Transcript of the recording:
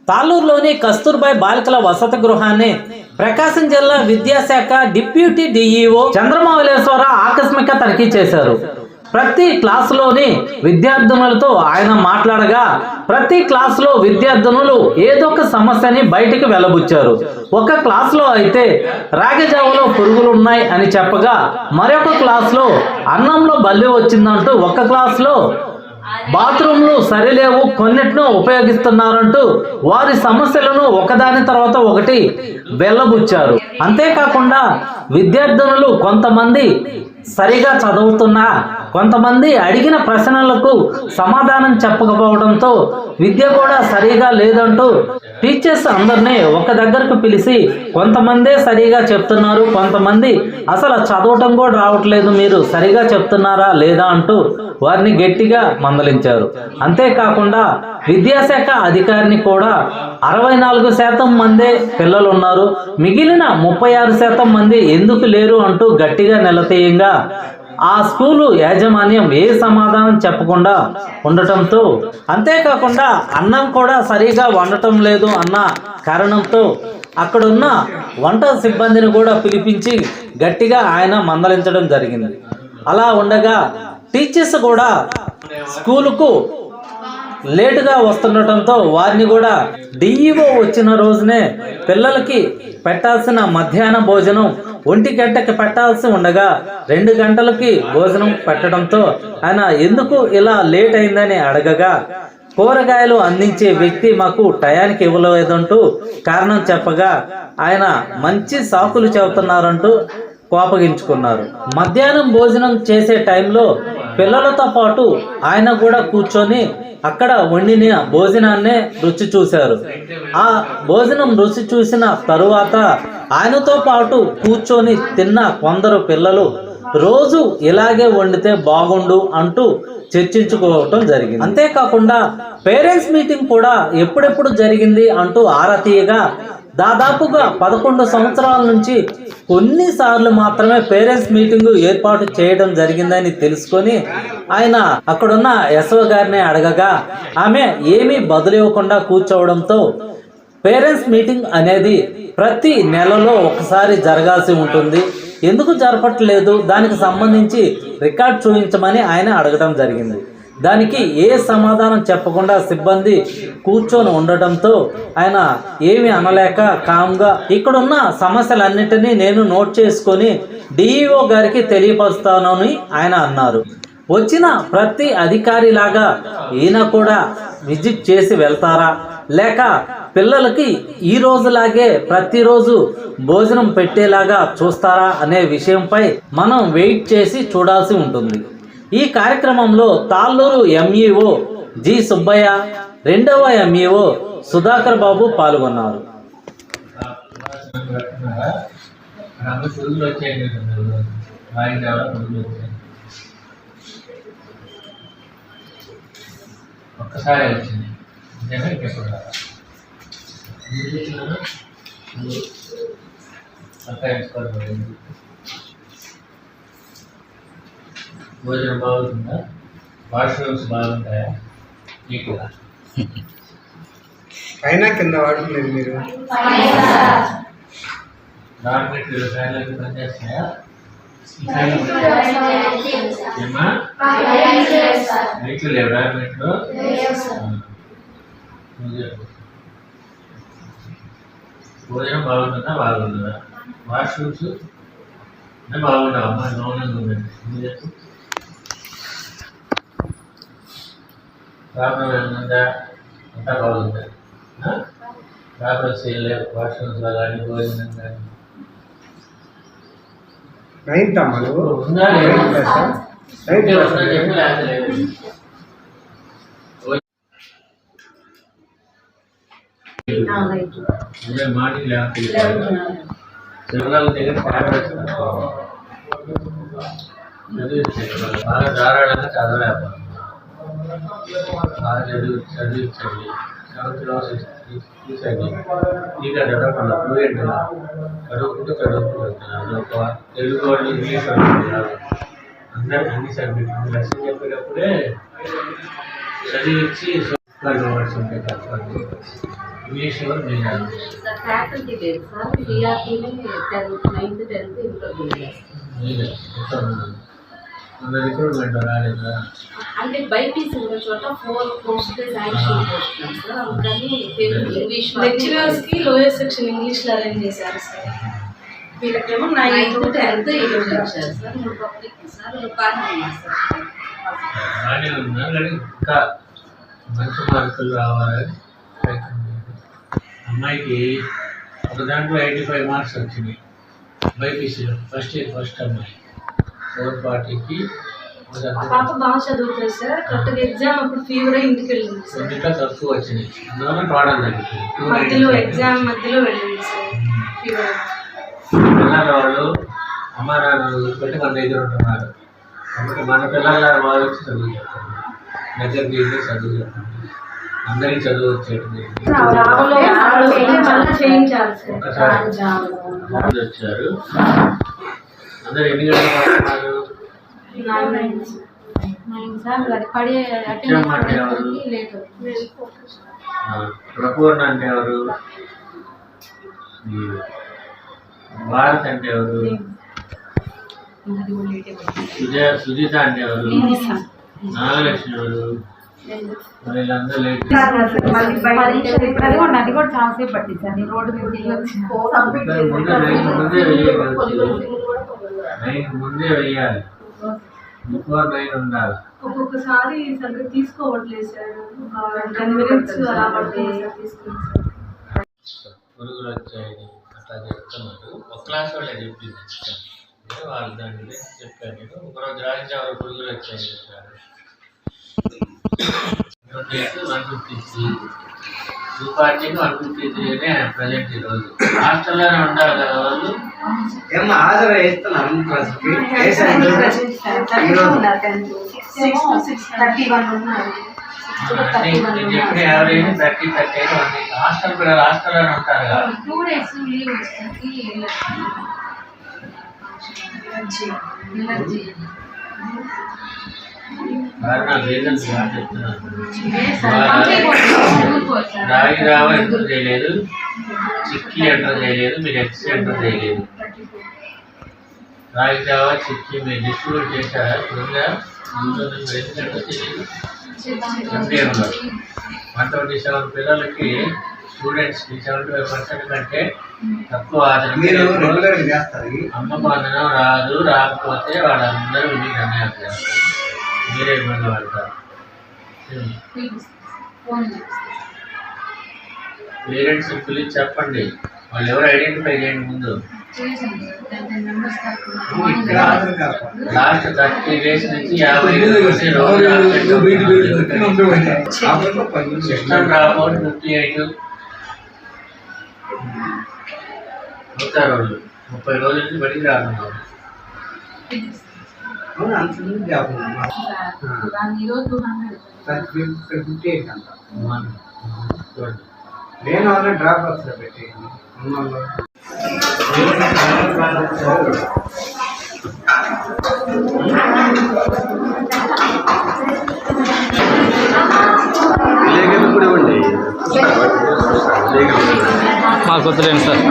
తాళ్ళూరులోని కస్తూర్బాయ్ బాలికల వసతి గృహాన్ని ప్రకాశం జిల్లా విద్యాశాఖ డిప్యూటీ డిఈఓ చంద్రమౌళేశ్వర ఆకస్మిక తనిఖీ చేశారు. ప్రతి క్లాసులోని విద్యార్థినులతో ఆయన మాట్లాడగా ప్రతి క్లాసులో విద్యార్థినులు ఏదో ఒక సమస్యని బయటికి వెలబుచ్చారు. ఒక క్లాసులో అయితే రాగిజావలో పురుగులున్నాయి అని చెప్పగా మరొక క్లాసులో అన్నంలో బల్లి వచ్చిందంటూ ఒక క్లాసులో బాత్రూంలు సరిలేవు కొన్నిటిను ఉపయోగిస్తున్నారంటూ వారి సమస్యలను ఒకదాని తర్వాత ఒకటి వెల్లబుచ్చారు. అంతేకాకుండా విద్యార్థినులు కొంతమంది సరిగా చదువుతున్నా కొంతమంది అడిగిన ప్రశ్నలకు సమాధానం చెప్పకపోవడంతో విద్య కూడా సరిగా లేదంటూ టీచర్స్ అందరినీ ఒక దగ్గరకు పిలిచి కొంతమందే సరిగా చెప్తున్నారు, కొంతమంది అసలు చదవటం కూడా రావట్లేదు, మీరు సరిగా చెప్తున్నారా లేదా అంటూ వారిని గట్టిగా మందలించారు. అంతేకాకుండా విద్యాశాఖ అధికారిని కూడా 64% మందే పిల్లలు ఉన్నారు, మిగిలిన 36% మంది ఎందుకు లేరు అంటూ గట్టిగా నిలదీయంగా ఆ స్కూలు యాజమాన్యం ఏ సమాధానం చెప్పకుండా ఉండటంతో, అంతేకాకుండా అన్నం కూడా సరిగా వండటం లేదు అన్న కారణంతో అక్కడున్న వంట సిబ్బందిని కూడా పిలిపించి గట్టిగా ఆయన మందలించడం జరిగింది. అలా ఉండగా టీచర్స్ కూడా స్కూలుకు లేటుగా వస్తుండటంతో వారిని కూడా డిఈఓ వచ్చిన రోజునే పిల్లలకి పెట్టాల్సిన మధ్యాహ్న భోజనం 1 గంటకి పెట్టాల్సి ఉండగా 2 గంటలకి భోజనం పెట్టడంతో ఆయన ఎందుకు ఇలా లేట్ అయిందని అడగగా కూరగాయలు అందించే వ్యక్తి మాకు టయానికి ఇవ్వలేదంటూ కారణం చెప్పగా ఆయన మంచి సాకులు చెబుతున్నారంటూ కోపగించుకున్నారు. మధ్యాహ్నం భోజనం చేసే టైంలో పిల్లలతో పాటు ఆయన కూడా కూర్చొని అక్కడ వండిన భోజనాన్నే రుచి చూశారు. ఆ భోజనం రుచి చూసిన తరువాత ఆయనతో పాటు కూర్చొని తిన్న కొందరు పిల్లలు రోజు ఇలాగే వండితే బాగుండు అంటూ చర్చించుకోవటం జరిగింది. అంతేకాకుండా పేరెంట్స్ మీటింగ్ కూడా ఎప్పుడెప్పుడు జరిగింది అంటూ ఆరా తీయగా దాదాపుగా 11 సంవత్సరాల నుంచి కొన్నిసార్లు మాత్రమే పేరెంట్స్ మీటింగ్ ఏర్పాటు చేయడం జరిగిందని తెలుసుకొని ఆయన అక్కడున్న ఎస్ఓ గారిని అడగగా ఆమె ఏమీ బదులివ్వకుండా కూర్చోవడంతో పేరెంట్స్ మీటింగ్ అనేది ప్రతి నెలలో ఒకసారి జరగాల్సి ఉంటుంది, ఎందుకు జరపట్లేదు, దానికి సంబంధించి రికార్డ్ చూపించమని ఆయన అడగడం జరిగింది. దానికి ఏ సమాధానం చెప్పకుండా సిబ్బంది కూర్చొని ఉండటంతో ఆయన ఏమి అనలేక కామ్గా ఇక్కడున్న సమస్యలన్నింటినీ నేను నోట్ చేసుకొని డిఈఓ గారికి తెలియపరుస్తానని ఆయన అన్నారు. వచ్చిన ప్రతి అధికారిలాగా ఈయన కూడా విజిట్ చేసి వెళ్తారా లేక పిల్లలకి ఈ రోజులాగే ప్రతిరోజు భోజనం పెట్టేలాగా చూస్తారా అనే విషయంపై మనం వెయిట్ చేసి చూడాల్సి ఉంటుంది. ఈ కార్యక్రమంలో తాళ్ళూరు ఎంఈఓ జి సుబ్బయ్య, 2వ ఎంఈఓ సుధాకర్ బాబు పాల్గొన్నారు. ఒక్కసారి వచ్చింది భోజనం బాగుంటుందా, వాష్రూమ్స్ బాగుంటాయా, నీట్గా పైన కింద వాడుతున్నారు మీరు, డార్మెట్లు ఫ్యాన్లకి పనిచేస్తాయా, లైట్లు లేవు డార్మెట్లు, భోజనం బాగుంటుందా బాగుంటుందా, వాష్రూమ్స్ బాగుండవు అమ్మా, నూనె ఉందండి, ప్రాబ్లం ఏముందా, అంతా బాగుందా, ప్రాబ్లమ్స్ ఏం లేవు వాష్రూమ్స్లో కానీ భోజనం కానీ ఉందా లేదు మార్నింగ్ పిల్లల దగ్గర ట్యాబ్లెట్స్ బాగా ధారాళంగా చదవలేకపోతే బాగా చదివించండి, 7th class తీసండి, ఇక చదవకుండా ఫ్లూయెంట్గా చదువుకుంటూ వెళ్తున్నారు. తెలుగు వాళ్ళు ఇంగ్లీష్ వాళ్ళు అందరూ అన్ని సబ్జెక్టులు లెసన్ చెప్పేటప్పుడే చదివించి కళ్ళు వర్డ్స్ ఉంటాయి తప్పండి. ఇంగ్లీష్ కూడా వినాలి. సార్ ఫ్యాకల్టీ లేదు సార్, సిఆర్టీనే 10th 9th 10th ఇంట్లో మీరే మన రిక్రూట్మెంట్ రాలేదా? అంటే బైపీసీ ఉన్న చోట 4 కోర్సులు శాంక్షన్ చేస్తున్నాం సార్. అందుకని తెలుగు ఇంగ్లీష్ లెక్చరర్స్ కి లోయర్ సెక్షన్ ఇంగ్లీష్ లో అరేంజ్ చేశారు సార్. వీళ్ళకేమో 9th 10th ఇచ్చారు సార్. మూడు పబ్లిక్ సార్ బాగానే ఉన్నారు సార్. బాగానే ఉన్నా కానీ ఇంకా మంచి మార్కులు రావాలని ప్రయత్నం చేయాలి. అమ్మాయికి ఒక దాంట్లో 85 మార్క్స్ వచ్చినాయి బైపీసీలో. ఫస్ట్ అమ్మాయి 440కి ఆ పాప బాగా చదువుతుంది సార్. కరెక్ట్గా ఎగ్జామ్ అప్పుడు ఫీవర్ ఇంటికి వెళ్ళింది సార్. కొద్దిగా తక్కువ వచ్చినాయి, అందువల్ల టోటల్ తగ్గిపోయింది. మధ్యలో ఎగ్జామ్ మధ్యలో వెళ్ళింది సార్ ఫీవర్. పిల్లల వాళ్ళు అమ్మ నాన్న పెట్టి మన దగ్గర ఉంటున్నారు కాబట్టి మన పిల్లల వాళ్ళు వచ్చి చదువు చెప్పండి, దగ్గర తీసి చదువు చెప్పండి, అందరికీ చదువు వచ్చేది. చేయించాలి సార్. ఒకసారి వచ్చారు అందరు ఎన్ని గంటలు పడుతున్నారు? అంటే ఎవరు? ప్రపూర్ణ అంటే ఎవరు? భారత్ అంటే ఎవరు? సుజిత అంటే ఎవరు? నాగలక్ష్మి ఎవరు? మరి వీళ్ళందరూ లేట్ అది కూడా చాలాసేపు పట్టింది సార్. నేను రోడ్డు మీద ముందే వెయ్యాలి, బిఫోర్ 9 ఉండాలి. ఒక్కొక్కసారి సరిగ్గా తీసుకోవట్లేదు సార్. 10 minutes అలా పడుతుంది సార్ తీసుకుని సార్. పురుగులు వచ్చాయని అట్లా చెప్తున్నారు. ఒక క్లాస్ వాళ్ళే చెప్పింది, వాళ్ళు దాని గురించి చెప్పాను. నేను ఒకరోజు రాజు ఎవరు పురుగులు వచ్చాయని చెప్పారు. 153 240 153 ప్రజెంట్ ఈరోజు హాస్టల్లోనే ఉండాలి కదా వాళ్ళు. ఏమన్నా హాజరు వేస్తున్నాను క్లాస్కి ఎప్పుడు యావరేజ్ 30-35 హాస్టల్ పిల్లలు హాస్టల్లోనే ఉంటారు కదా. 2 days లీవ్ వచ్చేసరికి ఎలర్జీ రీజన్స్ రాగి రావ ఎంటర్ చేయలేదు, చిక్కీ ఎంటర్ చేయలేదు, మీరు ఎక్స్ ఎంటర్ చేయలేదు. రాగి రావ చిక్కీ మీరు డిస్ట్రిబ్యూట్ చేశారా? ఎందుకంటే తెలియదు. 127 పిల్లలకి స్టూడెంట్స్కి 75% కంటే తక్కువ అమ్మ బంధనం రాదు. రాకపోతే వాళ్ళందరూ మీకు అన్యాయం చేస్తారు, మీరే ఇబ్బంది పడతారు. పేరెంట్స్ పిలిచి చెప్పండి, వాళ్ళు ఎవరు ఐడెంటిఫై చేయండి ముందు. లాస్ట్ 30 days నుంచి 50 సిస్టమ్ డ్రాప్అవుట్ 58 అవుతారు. వాళ్ళు 30 రోజుల నుంచి బడికి రానున్నారు. నేను వాళ్ళని డ్రాప్ బాక్స్లో పెట్టి మాకు వద్దులేండి సార్.